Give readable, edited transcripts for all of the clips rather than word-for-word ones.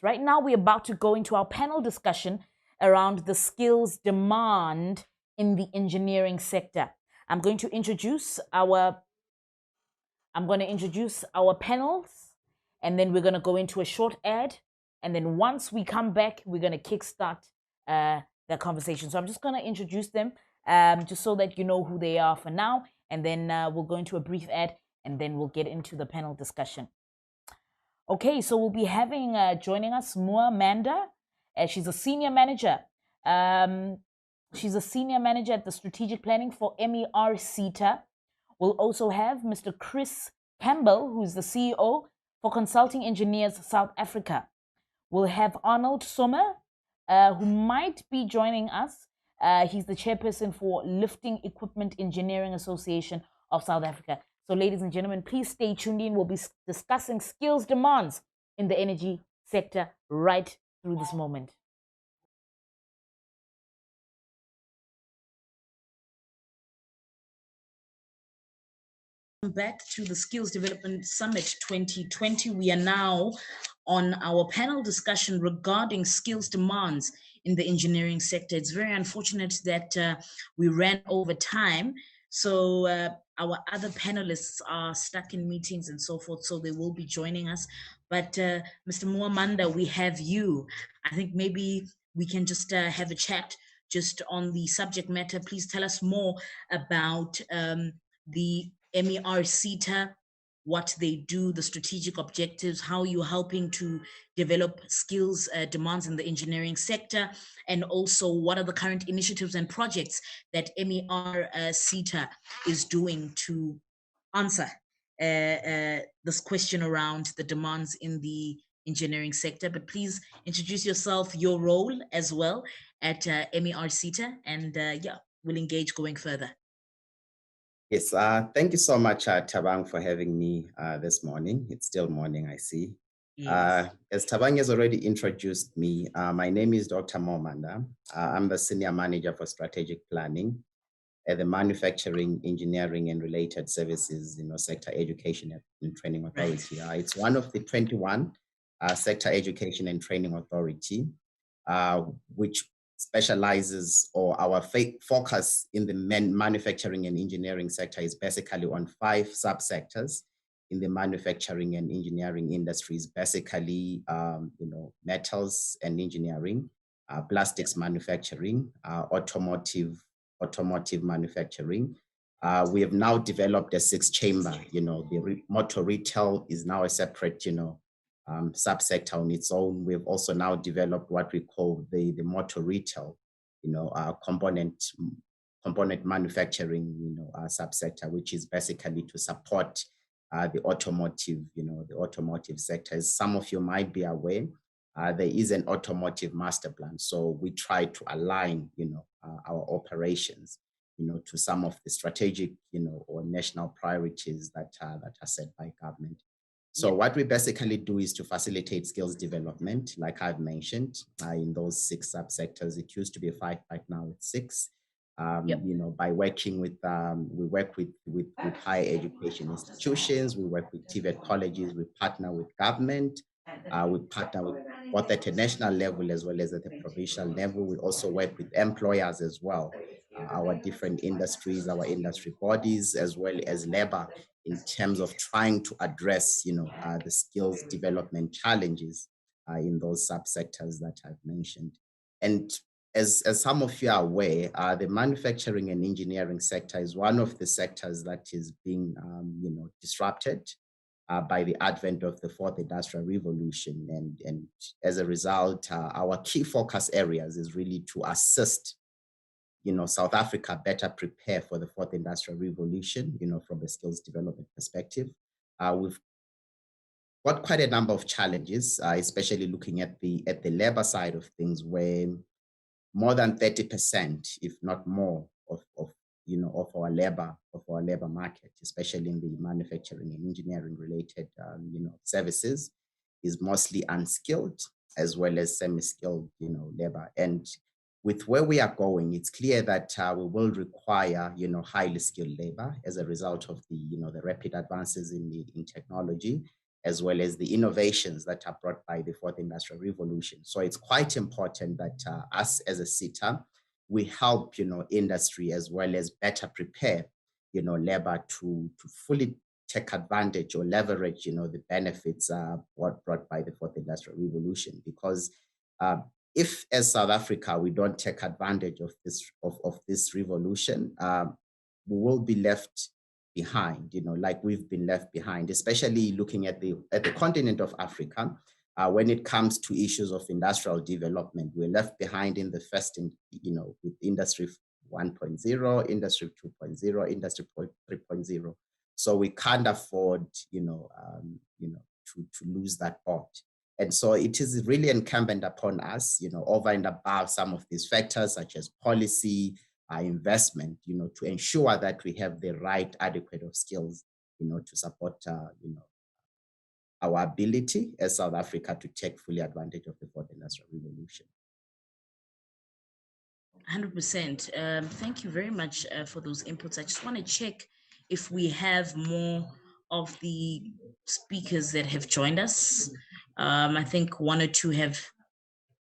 Right now, we're about to go into our panel discussion around the skills demand in the engineering sector. I'm going to introduce our panels, and then we're going to go into a short ad. And then once we come back, we're going to kickstart the conversation. So I'm just going to introduce them just so that you know who they are for now. And then we'll go into a brief ad, and then we'll get into the panel discussion. Okay, so we'll be having joining us Muamanda. She's a senior manager. She's a senior manager at the strategic planning for MER CETA. We'll also have Mr. Chris Campbell, who's the CEO for Consulting Engineers South Africa. We'll have Arnold Sommer, who might be joining us. He's the chairperson for Lifting Equipment Engineering Association of South Africa. So ladies and gentlemen, please stay tuned in. We'll be discussing skills demands in the energy sector right through this moment. Back to the Skills Development Summit 2020. We are now on our panel discussion regarding skills demands in the engineering sector. It's very unfortunate that we ran over time. So our other panelists are stuck in meetings and so forth, so they will be joining us. But Mr. Muamanda, we have you. I think maybe we can just have a chat just on the subject matter. Please tell us more about the MER CETA, what they do, the strategic objectives, how you're helping to develop skills demands in the engineering sector, and also what are the current initiatives and projects that MER CETA is doing to answer this question around the demands in the engineering sector. But please introduce yourself, your role as well at MER CETA, and yeah, we'll engage going further. Yes, thank you so much, Tabang, for having me this morning. It's still morning, I see. Yes. As Tabang has already introduced me, my name is Dr. Muamanda. I'm the Senior Manager for Strategic Planning at the Manufacturing, Engineering and Related Services Sector Education and Training Authority. Right. It's one of the 21 Sector Education and Training Authority, which specializes, or our focus in the manufacturing and engineering sector is basically on 5 subsectors in the manufacturing and engineering industries, basically, metals and engineering, plastics manufacturing, automotive manufacturing. We have now developed a 6-chamber, the motor retail is now a separate, subsector on its own. We've also now developed what we call the motor retail, component manufacturing, subsector, which is basically to support the automotive sector. As some of you might be aware, there is an automotive master plan. So we try to align, our operations, to some of the strategic, or national priorities that are set by government. So what we basically do is to facilitate skills development, like I've mentioned, in those 6 subsectors. It used to be 5, right now it's 6. By working with, we work with higher education institutions, we work with TVET colleges, we partner with government, we partner with both at a national level as well as at a provincial level. We also work with employers as well, our different industries, our industry bodies, as well as labor, in terms of trying to address, the skills development challenges in those subsectors that I've mentioned. And as some of you are aware, the manufacturing and engineering sector is one of the sectors that is being, disrupted by the advent of the 4th Industrial Revolution. And as a result, our key focus areas is really to assist South Africa better prepare for the 4th Industrial Revolution, from a skills development perspective. We've got quite a number of challenges, especially looking at the labor side of things, where more than 30%, if not more, of our labor market, especially in the manufacturing and engineering related, services, is mostly unskilled as well as semi-skilled, labor. And with where we are going, it's clear that we will require, highly skilled labor as a result of the, the rapid advances in technology, as well as the innovations that are brought by the fourth industrial revolution. So it's quite important that us as a SETA, we help, industry as well as better prepare, labor to fully take advantage or leverage, the benefits brought by the fourth industrial revolution. Because if as South Africa, we don't take advantage of this revolution, we will be left behind, like we've been left behind, especially looking at the continent of Africa. When it comes to issues of industrial development, we're left behind in the first, with Industry 1.0, Industry 2.0, Industry 3.0. So we can't afford, to lose that boat. And so it is really incumbent upon us, over and above some of these factors such as policy, investment, to ensure that we have the right adequate of skills, to support, our ability as South Africa to take fully advantage of the fourth industrial revolution. 100%. Thank you very much for those inputs. I just want to check if we have more of the speakers that have joined us. I think one or two have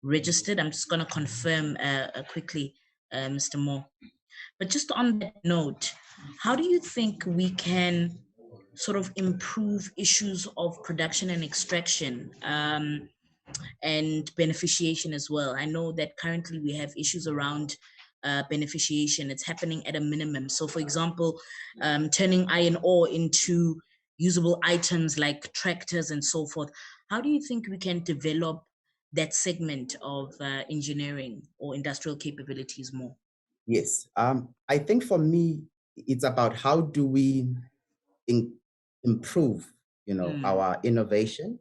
registered. I'm just going to confirm quickly, Mr. Moore. But just on that note, how do you think we can sort of improve issues of production and extraction and beneficiation as well? I know that currently we have issues around beneficiation. It's happening at a minimum. So for example, turning iron ore into usable items like tractors and so forth. How do you think we can develop that segment of engineering or industrial capabilities more? Yes, I think for me, it's about how do we improve, our innovation,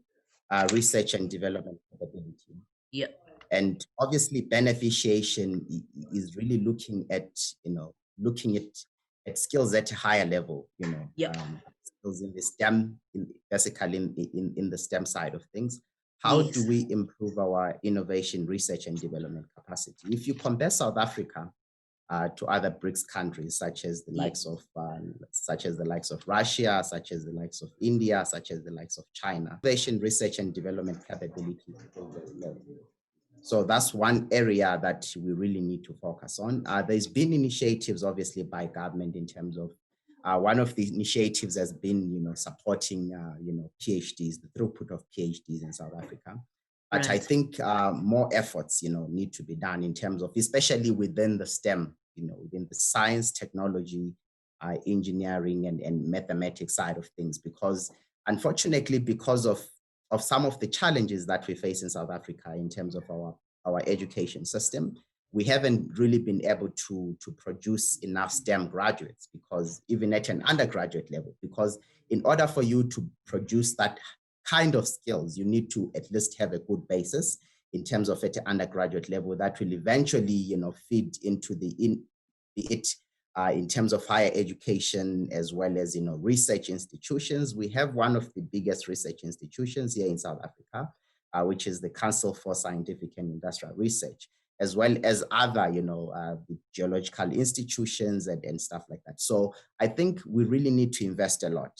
research and development capability. Yeah. And obviously beneficiation is really looking at, at skills at a higher level, skills in the STEM, basically in the STEM side of things. How do we improve our innovation, research and development capacity? If you compare South Africa to other BRICS countries, such as the likes of Russia, such as the likes of India, such as the likes of China, innovation, research and development capability. So that's one area that we really need to focus on. There's been initiatives, obviously, by government in terms of one of the initiatives has been, supporting, PhDs, the throughput of PhDs in South Africa. But I think more efforts, need to be done in terms of, especially within the STEM, within the science, technology, engineering, and mathematics side of things, because unfortunately, because of some of the challenges that we face in South Africa in terms of our education system, we haven't really been able to produce enough STEM graduates, because even at an undergraduate level, because in order for you to produce that kind of skills, you need to at least have a good basis in terms of at an undergraduate level that will eventually, feed into in terms of higher education, as well as, research institutions. We have one of the biggest research institutions here in South Africa, which is the Council for Scientific and Industrial Research, as well as other, the geological institutions and stuff like that. So I think we really need to invest a lot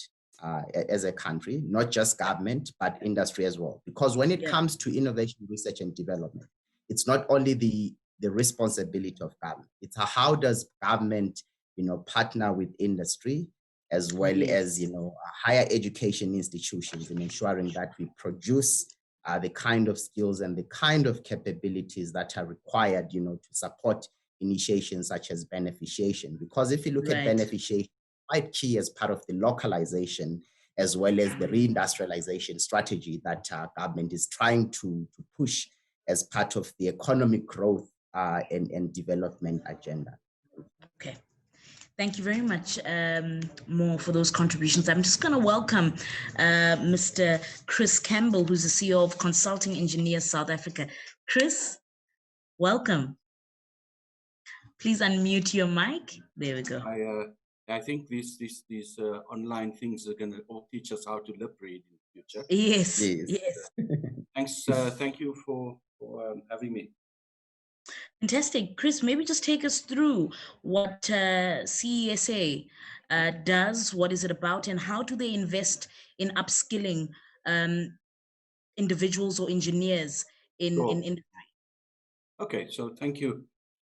as a country, not just government, but industry as well. Because when it comes to innovation, research and development, it's not only the responsibility of government. It's how does government, partner with industry, as well as, higher education institutions, in ensuring that we produce the kind of skills and the kind of capabilities that are required, to support initiations such as beneficiation. Because if you look at beneficiation, quite key as part of the localization, as well as the reindustrialization strategy that government is trying to push as part of the economic growth and development agenda. Okay. Thank you very much, Mo, for those contributions. I'm just going to welcome Mr. Chris Campbell, who's the CEO of Consulting Engineers South Africa. Chris, welcome. Please unmute your mic. There we go. I think these online things are going to all teach us how to lip read in the future. Yes. Thanks. Thank you for having me. Fantastic. Chris, maybe just take us through what CESA does, what is it about, and how do they invest in upskilling individuals or engineers in Sure. industry? Okay, so thank you.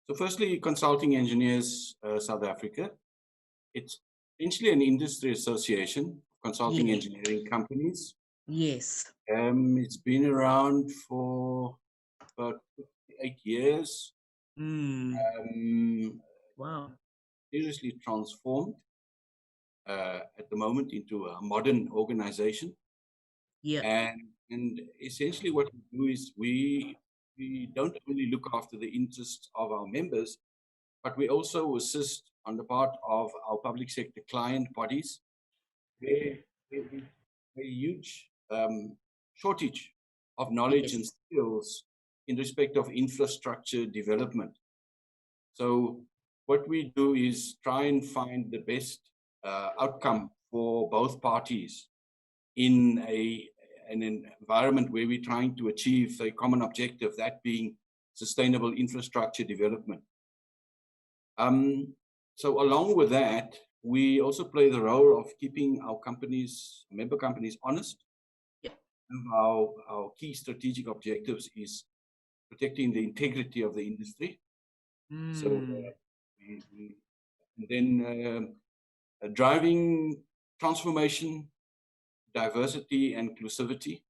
So firstly, Consulting Engineers South Africa. It's essentially an industry association of consulting Yeah. engineering companies. Yes. It's been around for about 8 years. Wow. Seriously transformed at the moment into a modern organization. Yeah. And essentially what we do is we don't only look after the interests of our members, but we also assist on the part of our public sector client bodies. There is a huge shortage of knowledge and Yes. skills in respect of infrastructure development. So what we do is try and find the best outcome for both parties in an environment where we're trying to achieve a common objective, that being sustainable infrastructure development. So along with that, we also play the role of keeping our companies, member companies, honest. Yep. Our key strategic objectives is protecting the integrity of the industry. So and then driving transformation, diversity, and inclusivity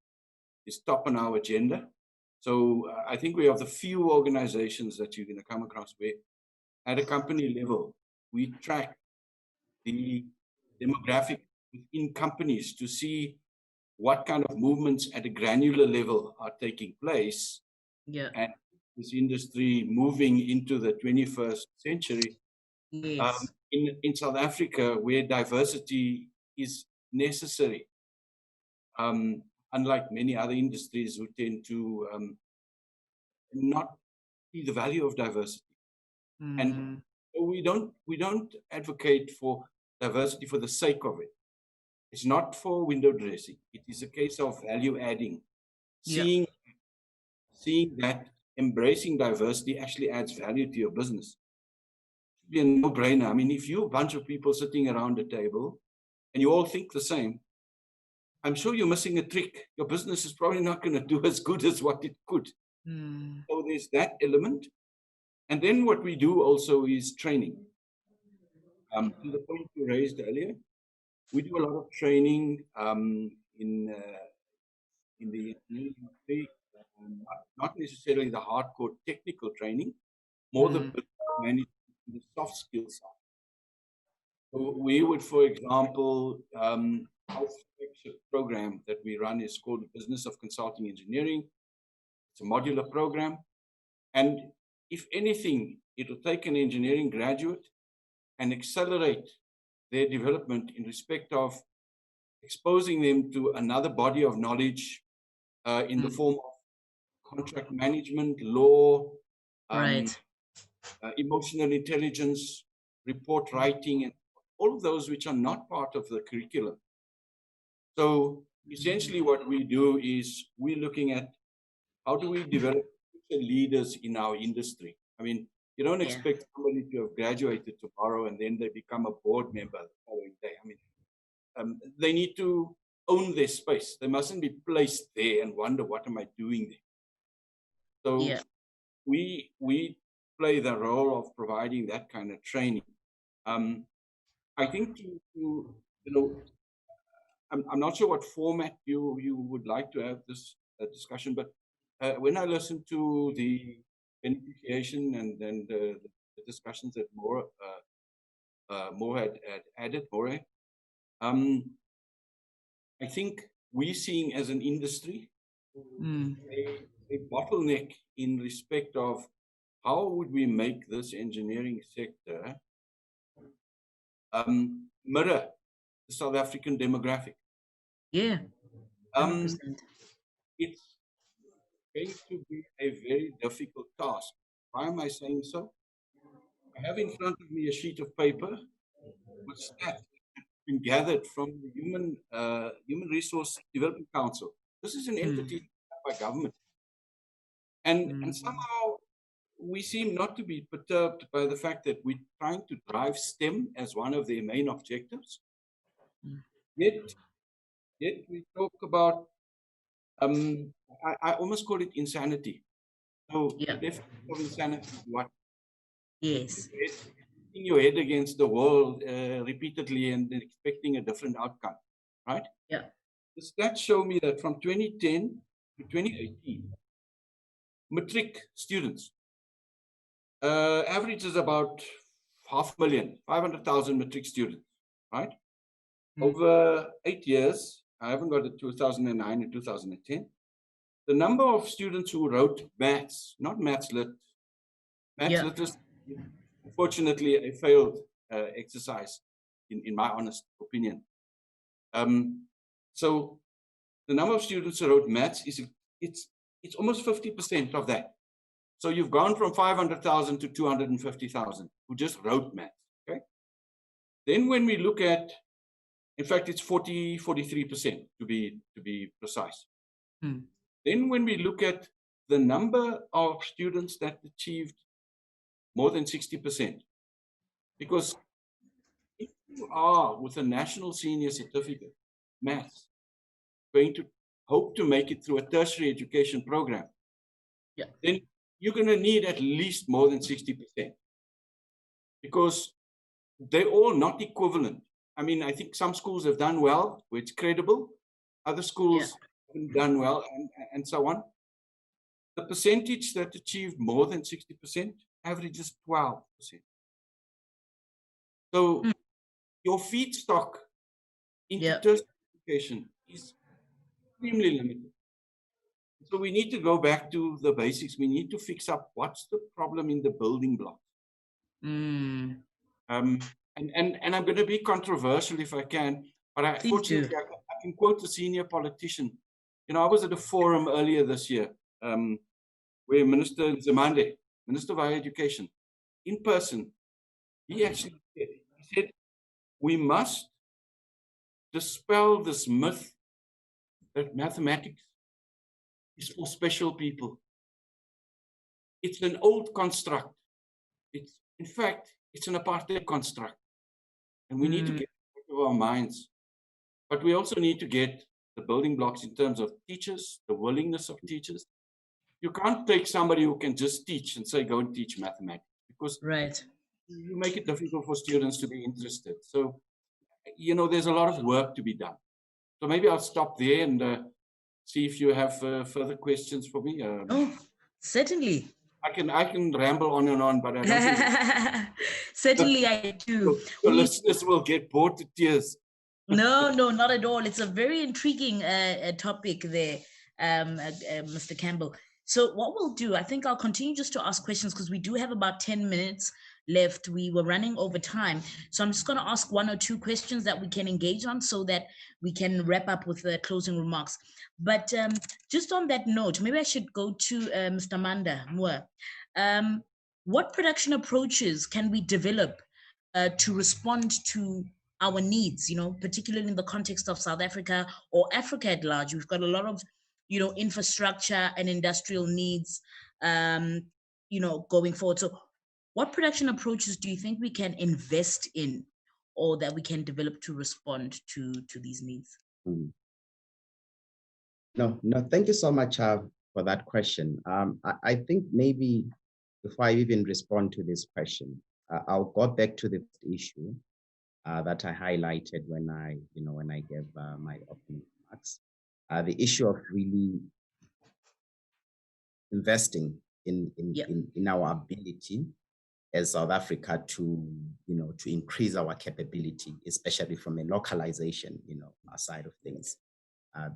is top on our agenda. So I think we are the few organizations that you're going to come across where at a company level, we track the demographic within companies to see what kind of movements at a granular level are taking place. Yeah. And this industry moving into the 21st century. Yes. In South Africa, where diversity is necessary, unlike many other industries who tend to not see the value of diversity. And we don't advocate for diversity for the sake of it. It's not for window dressing. It is a case of value adding, seeing that embracing diversity actually adds value to your business. It should be a no-brainer. I mean, if you're a bunch of people sitting around a table and you all think the same, I'm sure you're missing a trick. Your business is probably not going to do as good as what it could. So there's that element. And then what we do also is training. To the point you raised earlier, we do a lot of training in the industry, not necessarily the hardcore technical training, more the management, the soft skills side. So we would, for example, our flagship program that we run is called the Business of Consulting Engineering. It's a modular program. And if anything, it will take an engineering graduate and accelerate their development in respect of exposing them to another body of knowledge in the form of contract management, law, Right. emotional intelligence, report writing, and all of those which are not part of the curriculum. So essentially what we do is we're looking at how do we develop future leaders in our industry. I mean, you don't expect somebody to have graduated tomorrow and then they become a board member the following day. I mean, they need to own their space. They mustn't be placed there and wonder, what am I doing there? So we play the role of providing that kind of training. I think I'm not sure what format you would like to have this discussion, but when I listen to the beneficiation and then the discussions that More had added, I think we're seeing as an industry a bottleneck in respect of how would we make this engineering sector mirror the South African demographic. Yeah. 100%. It's going to be a very difficult task. Why am I saying so? I have in front of me a sheet of paper with stats been gathered from the Human Resource Development Council. This is an entity by government. And somehow we seem not to be perturbed by the fact that we're trying to drive STEM as one of their main objectives. Yet we talk about I almost call it insanity. So Yeah. the definition of insanity is what? Yes. Hitting your head against the wall repeatedly and then expecting a different outcome, right? Yeah. The stats show me that from 2010 to 2018, matric students, average is about 500,000, 500,000 matric students, right? Over 8 years, I haven't got it 2009 and 2010, the number of students who wrote maths, not maths lit, maths Yeah. literacy, unfortunately, a failed exercise, in my honest opinion. So the number of students who wrote maths it's almost 50% of that. So you've gone from 500,000 to 250,000 who just wrote maths. Okay. Then when we look at, in fact, it's 43% to be precise. Then when we look at the number of students that achieved more than 60%, because if you are with a national senior certificate, maths, going to hope to make it through a tertiary education program, then you're going to need at least more than 60%, because they're all not equivalent. I mean, I think some schools have done well, where it's credible. Other schools haven't done well, and so on. The percentage that achieved more than 60% averages 12%. So your feedstock into tertiary education is extremely limited. So we need to go back to the basics. We need to fix up what's the problem in the building blocks. And I'm going to be controversial if I can, but fortunately I can quote a senior politician. You know, I was at a forum earlier this year where Minister Muamanda, Minister of Higher Education, in person, he actually said, we must dispel this myth that mathematics is for special people. It's an old construct. In fact, it's an apartheid construct. And we need to get it out of our minds. But we also need to get the building blocks in terms of teachers, the willingness of teachers. You can't take somebody who can just teach and say, go and teach mathematics, because you make it difficult for students to be interested. So, you know, there's a lot of work to be done. So maybe I'll stop there and see if you have further questions for me. Oh, certainly. I can ramble on and on, but I don't think certainly I do. Your listeners will get bored to tears. No, not at all. It's a very intriguing topic there, Mr. Campbell. So what we'll do, I think I'll continue just to ask questions because we do have about 10 minutes left. We were running over time. So I'm just going to ask one or two questions that we can engage on so that we can wrap up with the closing remarks. But just on that note, maybe I should go to Mr. Manda Moore. What production approaches can we develop to respond to our needs, you know, particularly in the context of South Africa or Africa at large? We've got a lot of, you know, infrastructure and industrial needs, you know, going forward. So what production approaches do you think we can invest in or that we can develop to respond to these needs? No, thank you so much for that question. I think maybe before I even respond to this question, I'll go back to the issue that I highlighted when I gave my opening remarks. The issue of really investing in our ability as South Africa to increase our capability, especially from a localization side of things,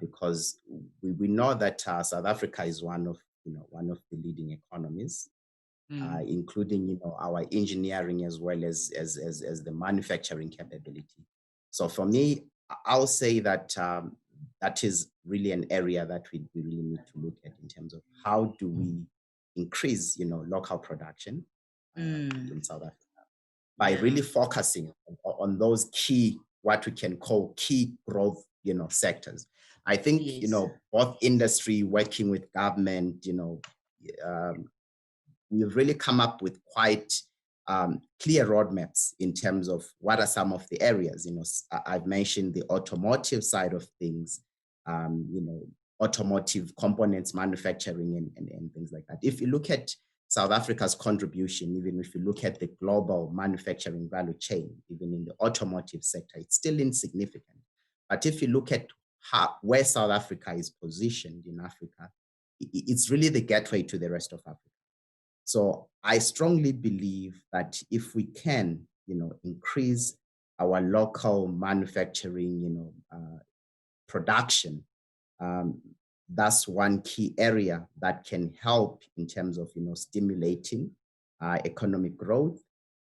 because we know that South Africa is one of the leading economies, including our engineering as well as the manufacturing capability. So for me, I'll say that that is really an area that we really need to look at in terms of how do we increase local production in South Africa by really focusing on those what we can call key growth sectors. I think both industry working with government, we've really come up with quite clear roadmaps in terms of what are some of the areas. I've mentioned the automotive side of things, automotive components manufacturing and things like that. If you look at South Africa's contribution, even if you look at the global manufacturing value chain, even in the automotive sector, it's still insignificant. But if you look at where South Africa is positioned in Africa, it's really the gateway to the rest of Africa. So I strongly believe that if we can, increase our local manufacturing, production, that's one key area that can help in terms of, stimulating economic growth,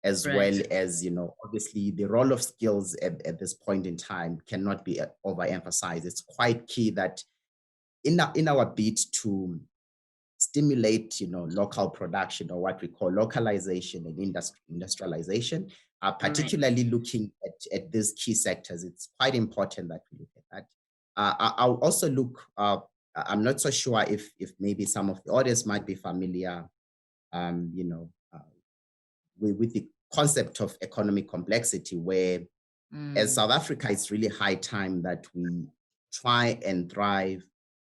as well as, obviously the role of skills at this point in time cannot be overemphasized. It's quite key that in our bid to stimulate, local production, or what we call localization and industrialization, particularly looking at these key sectors, it's quite important that we look at that. I'll also look, I'm not so sure if maybe some of the audience might be familiar, with the concept of economic complexity, where as South Africa, it's really high time that we try and thrive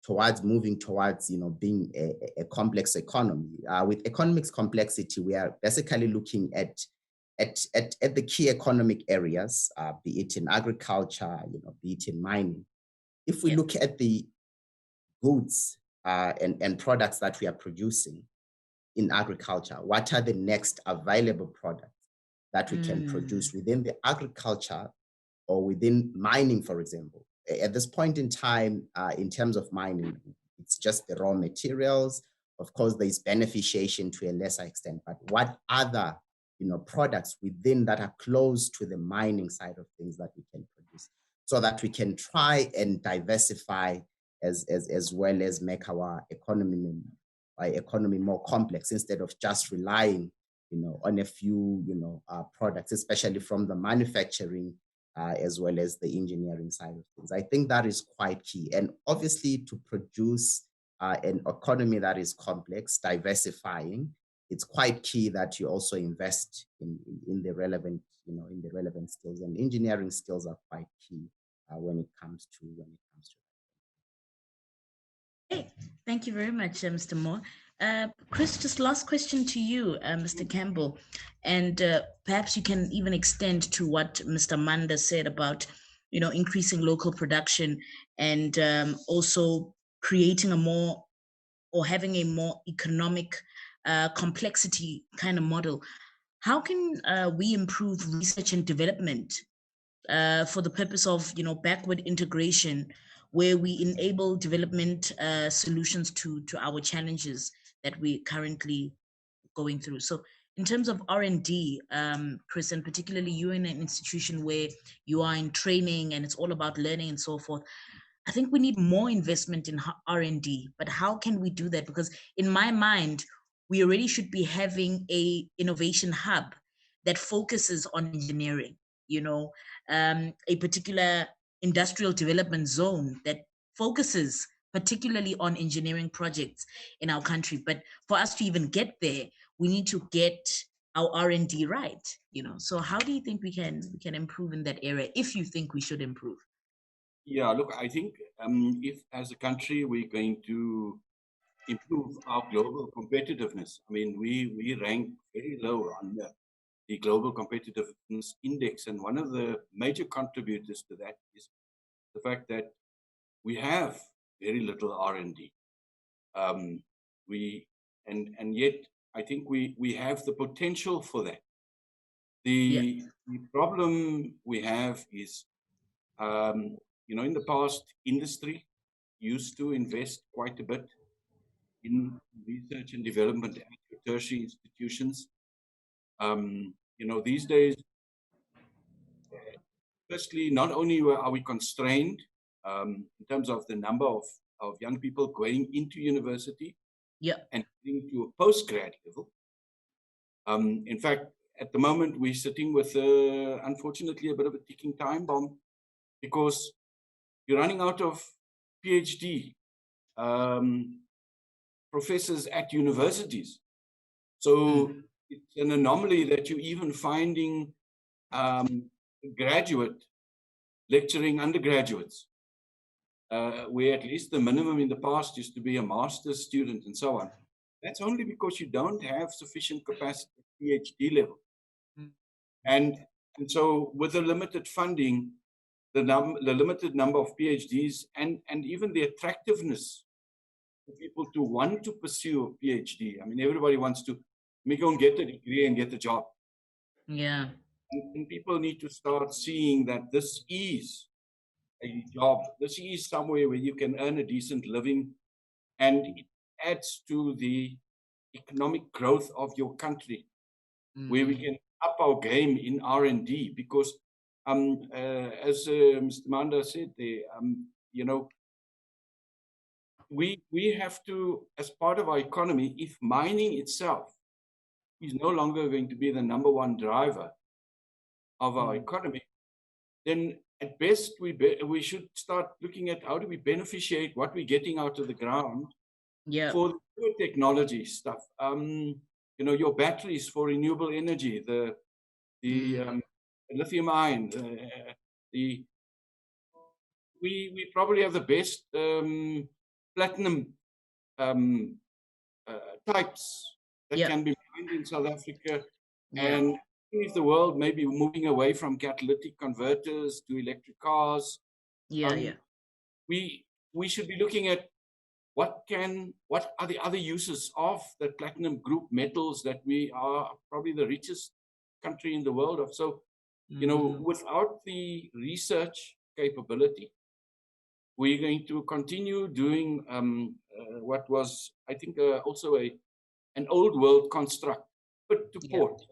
towards moving towards, being a complex economy. With economics complexity, we are basically looking at the key economic areas, be it in agriculture, be it in mining. If we look at the goods and products that we are producing in agriculture, what are the next available products that we can produce within the agriculture or within mining, for example? At this point in time, in terms of mining, it's just the raw materials. Of course, there's beneficiation to a lesser extent, but what other products within that are close to the mining side of things that we can produce, so that we can try and diversify as well as make our economy more complex, instead of just relying on a few products, especially from the manufacturing as well as the engineering side of things. I think that is quite key. And obviously, to produce an economy that is complex, diversifying, it's quite key that you also invest in the relevant, in the relevant skills, and engineering skills are quite key when it comes to. Hey, thank you very much, Mr. Moore. Chris, just last question to you, Mr. Campbell, and perhaps you can even extend to what Mr. Manda said about, increasing local production and also creating having a more economic complexity kind of model. How can we improve research and development for the purpose of, backward integration, where we enable development solutions to our challenges that we're currently going through? So in terms of R&D, Chris, and particularly you in an institution where you are in training and it's all about learning and so forth, I think we need more investment in R&D. But how can we do that? Because in my mind, we already should be having a innovation hub that focuses on engineering, a particular industrial development zone that focuses particularly on engineering projects in our country. But for us to even get there, we need to get our R&D right, So how do you think we can improve in that area, if you think we should improve? Yeah, look, I think if as a country we're going to improve our global competitiveness, I mean, we rank very low on the global competitiveness index. And one of the major contributors to that is the fact that we have very little R&D. And yet I think we have the potential for that. The problem we have is, in the past, industry used to invest quite a bit in research and development at tertiary institutions. These days, firstly, not only are we constrained in terms of the number of young people going into university and getting to a postgrad level. In fact, at the moment, we're sitting with, unfortunately, a bit of a ticking time bomb, because you're running out of PhD professors at universities. So it's an anomaly that you're even finding a graduate lecturing undergraduates. where at least the minimum in the past used to be a master's student and so on. That's only because you don't have sufficient capacity at PhD level. Mm. And so with the limited funding, the limited number of PhDs and even the attractiveness for people to want to pursue a PhD. I mean, everybody wants to go and get a degree and get a job. Yeah. And people need to start seeing that this is a job. This is somewhere where you can earn a decent living, and it adds to the economic growth of your country, where we can up our game in R&D. Because, as Mr. Muamanda said there, you know, we have to, as part of our economy, if mining itself is no longer going to be the number one driver of our economy, then at best we should start looking at how do we beneficiate what we're getting out of the ground for the new technology stuff. You know, your batteries for renewable energy, the lithium ion, we probably have the best platinum types that can be mined in South Africa. And if the world may be moving away from catalytic converters to electric cars, we should be looking at what are the other uses of the platinum group metals that we are probably the richest country in the world of. So, you know, without the research capability, we're going to continue doing what was, I think, also an old world construct, put to port.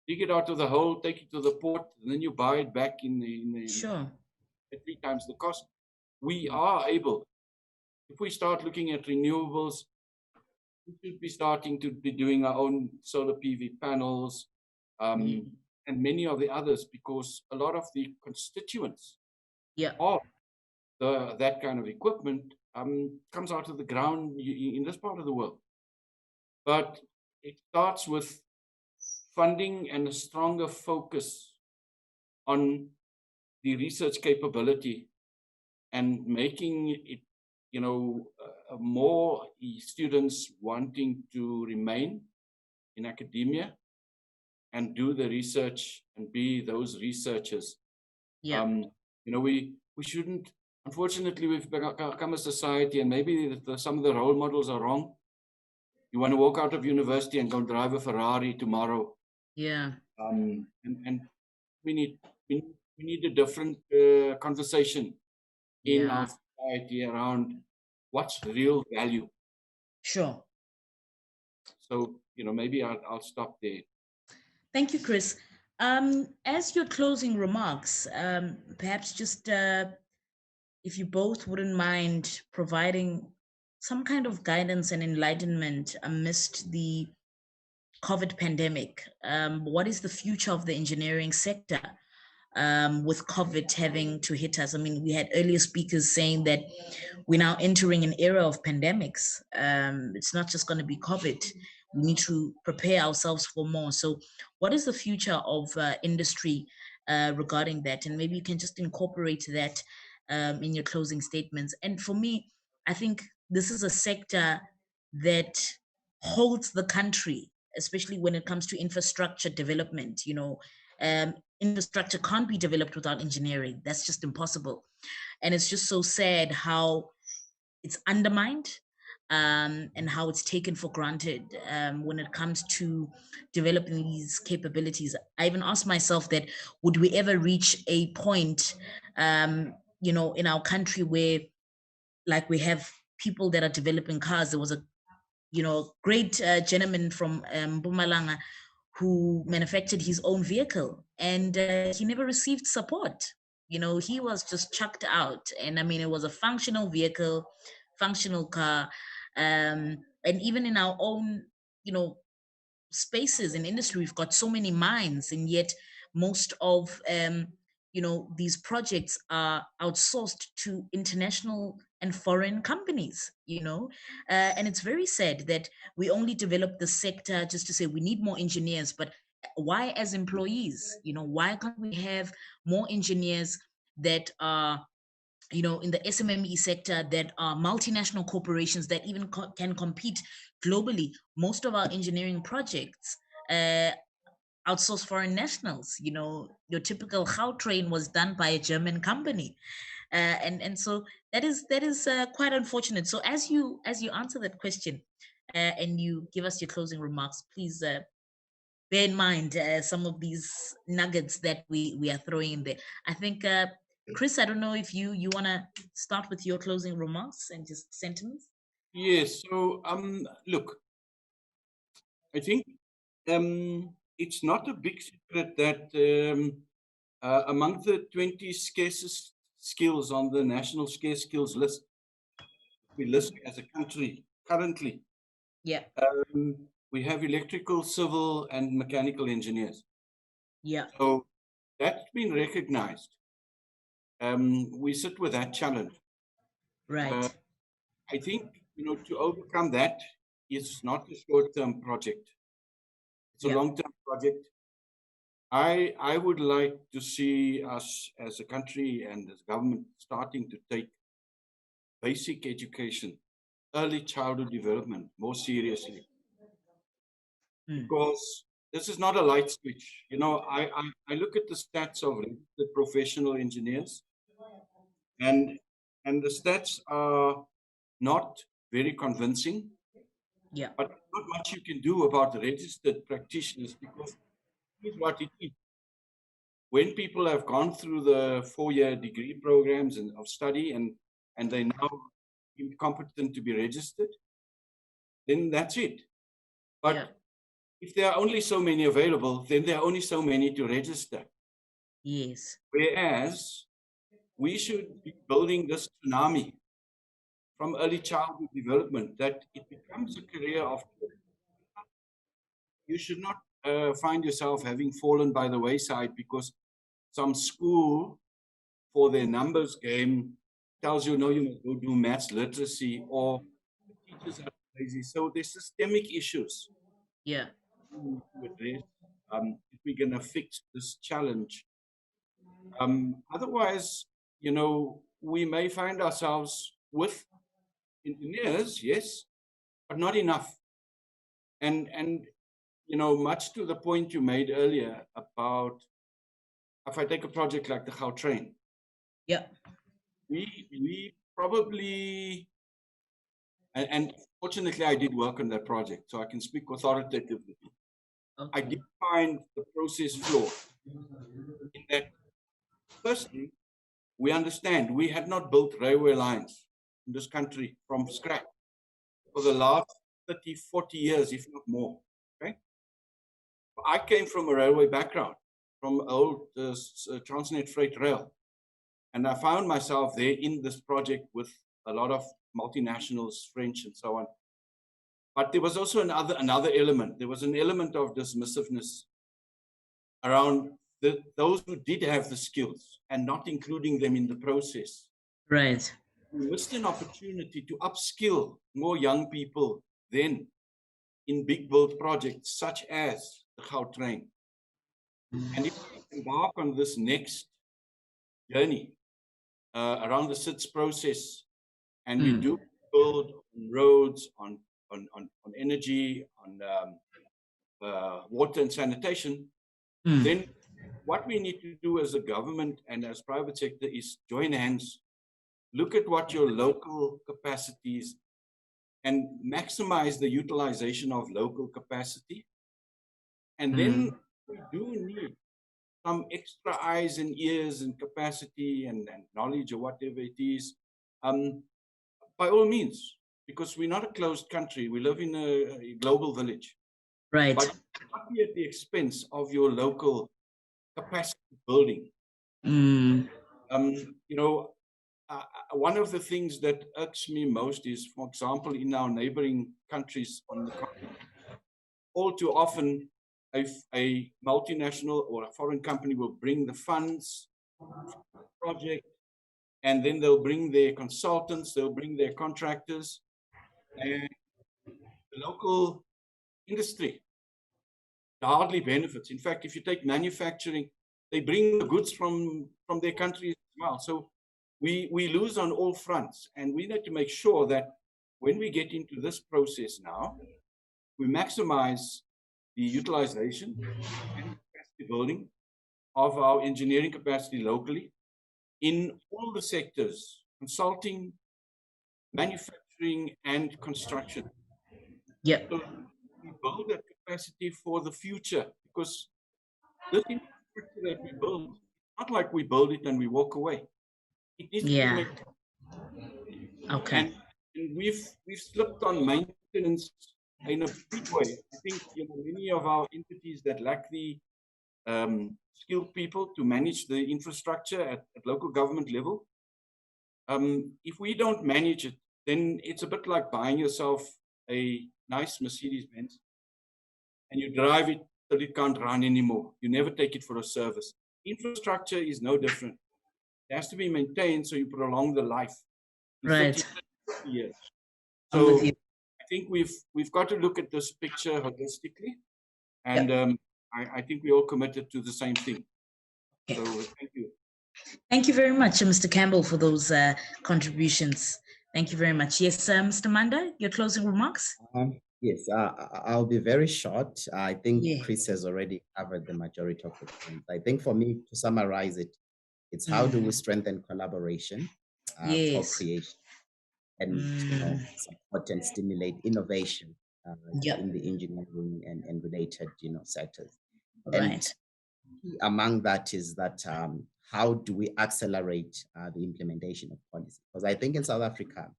Dig it out of the hole, take it to the port, and then you buy it back in at 3 times the cost. We are able, if we start looking at renewables, we should be starting to be doing our own solar PV panels and many of the others, because a lot of the constituents of that kind of equipment comes out of the ground in this part of the world. But it starts with funding and a stronger focus on the research capability and making it, you know, more students wanting to remain in academia and do the research and be those researchers. You know, we shouldn't, unfortunately, we've become a society, and maybe some of the role models are wrong. You want to walk out of university and go drive a Ferrari tomorrow. And we need a different conversation in our society around what's real value. Sure. So, you know, maybe I'll stop there. Thank you, Chris. As your closing remarks, perhaps just if you both wouldn't mind providing some kind of guidance and enlightenment amidst the COVID pandemic. What is the future of the engineering sector with COVID having to hit us? I mean, we had earlier speakers saying that we're now entering an era of pandemics. It's not just going to be COVID. We need to prepare ourselves for more. So what is the future of industry regarding that? And maybe you can just incorporate that in your closing statements. And for me, I think this is a sector that holds the country, especially when it comes to infrastructure development. You know, infrastructure can't be developed without engineering. That's just impossible. And it's just so sad how it's undermined and how it's taken for granted when it comes to developing these capabilities. I even asked myself that, would we ever reach a point, you know, in our country where, like, we have people that are developing cars? There was a, you know, great gentleman from Mpumalanga who manufactured his own vehicle, and he never received support. You know, he was just chucked out. And I mean, it was a functional vehicle, functional car. And even in our own, you know, spaces in industry, we've got so many minds, and yet most of you know, these projects are outsourced to international and foreign companies, you know. And it's very sad that we only develop the sector just to say we need more engineers, but why as employees? You know, why can't we have more engineers that are in the SMME sector that are multinational corporations that even can compete globally. Most of our engineering projects outsource foreign nationals. Your typical Gautrain was done by a German company. And so that is quite unfortunate. So as you answer that question and you give us your closing remarks, please bear in mind some of these nuggets that we are throwing in there. I think Chris, I don't know if you want to start with your closing remarks and just sentence. Yes. So look, I think it's not a big secret that among the 20 scarcest skills on the national scarce skills list, we list as a country currently, Yeah. we have electrical, civil, and mechanical engineers. Yeah. So that's been recognized. We sit with that challenge. Right. I think, to overcome that is not a short-term project. It's a long-term project. I would like to see us as a country and as government starting to take basic education, early childhood development more seriously. Because this is not a light switch. I look at the stats of the professional engineers, and the stats are not very convincing. Yeah. But not much you can do about the registered practitioners, because here's what it is. When people have gone through the 4-year degree programs of study and they're now incompetent to be registered, then that's it. But if there are only so many available, then there are only so many to register. Yes. Whereas we should be building this tsunami from early childhood development, that it becomes a career of. You should not find yourself having fallen by the wayside because some school for their numbers game tells you, no, you must go do maths literacy, or the teachers are lazy. So there's systemic issues. Yeah. To address if we're going to fix this challenge. Otherwise, we may find ourselves with engineers, yes, but not enough. And much to the point you made earlier about, if I take a project like the Gautrain, we probably, and fortunately I did work on that project, so I can speak authoritatively. Okay. I did find the process flawed in that, firstly, we understand we had not built railway lines in this country from scratch for the last 30, 40 years, if not more. Okay, I came from a railway background, from old Transnet Freight Rail, and I found myself there in this project with a lot of multinationals, French and so on. But there was also another element. There was an element of dismissiveness around those who did have the skills and not including them in the process. Right. We missed an opportunity to upskill more young people then in big build projects such as the Gautrain. And if we embark on this next journey around the SITS process, and we do build on roads, on energy, on water and sanitation, then what we need to do as a government and as private sector is join hands, look at what your local capacities, and maximize the utilization of local capacity. And then we do need some extra eyes and ears and capacity and knowledge or whatever it is, by all means, because we're not a closed country. We live in a global village. Right. But not be at the expense of your local capacity building. One of the things that irks me most is, for example, in our neighboring countries on the continent, all too often a multinational or a foreign company will bring the funds for the project, and then they'll bring their consultants, they'll bring their contractors, and the local industry hardly benefits. In fact, if you take manufacturing, they bring the goods from their countries as well. So we lose on all fronts. And we need to make sure that when we get into this process now, we maximize the utilization and capacity building of our engineering capacity locally in all the sectors, consulting, manufacturing, and construction. Yeah. So we build that capacity for the future, because this infrastructure that we build, it's not like we build it and we walk away. It needs to be maintained. Okay. And we've slipped on maintenance in a big way. I think many of our entities that lack the skilled people to manage the infrastructure at local government level, if we don't manage it, then it's a bit like buying yourself a nice Mercedes-Benz and you drive it till it can't run anymore. You never take it for a service. Infrastructure is no different. It has to be maintained so you prolong the life. Right. 30 years. So I think we've got to look at this picture holistically, and I think we're all committed to the same thing. So thank you. Thank you very much, Mr. Campbell, for those contributions. Thank you very much. Yes, Mr. Manda, your closing remarks? Yes, I'll be very short. I think Chris has already covered the majority of the points. I think for me, to summarize it, it's how do we strengthen collaboration, co-creation, and support and stimulate innovation in the engineering and related sectors. And among that is that how do we accelerate the implementation of policy? Because I think in South Africa,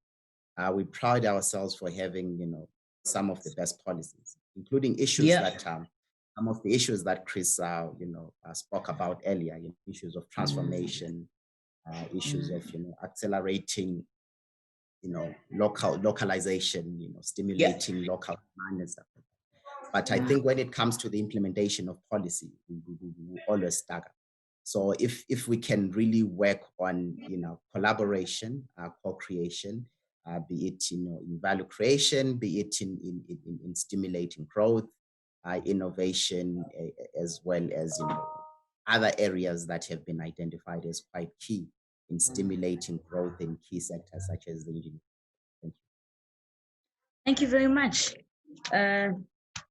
we pride ourselves for having some of the best policies, including issues that some of the issues that Chris spoke about earlier, issues of transformation, issues of accelerating localization, stimulating local demand and stuff like that. But I think when it comes to the implementation of policy, we always stagger. So if we can really work on collaboration, co-creation, be it in value creation, be it in stimulating growth, innovation, as well as other areas that have been identified as quite key in stimulating growth in key sectors such as the engineering. Thank you. Thank you very much.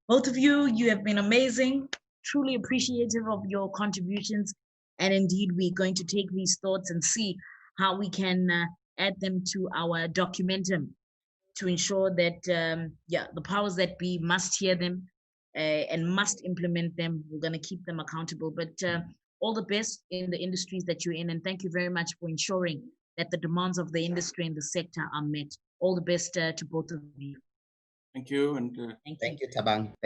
Both of you have been amazing, truly appreciative of your contributions. And indeed, we're going to take these thoughts and see how we can add them to our documentum to ensure that, the powers that be must hear them and must implement them. We're going to keep them accountable. But all the best in the industries that you're in. And thank you very much for ensuring that the demands of the industry and the sector are met. All the best to both of you. Thank you. And thank you, Tabang.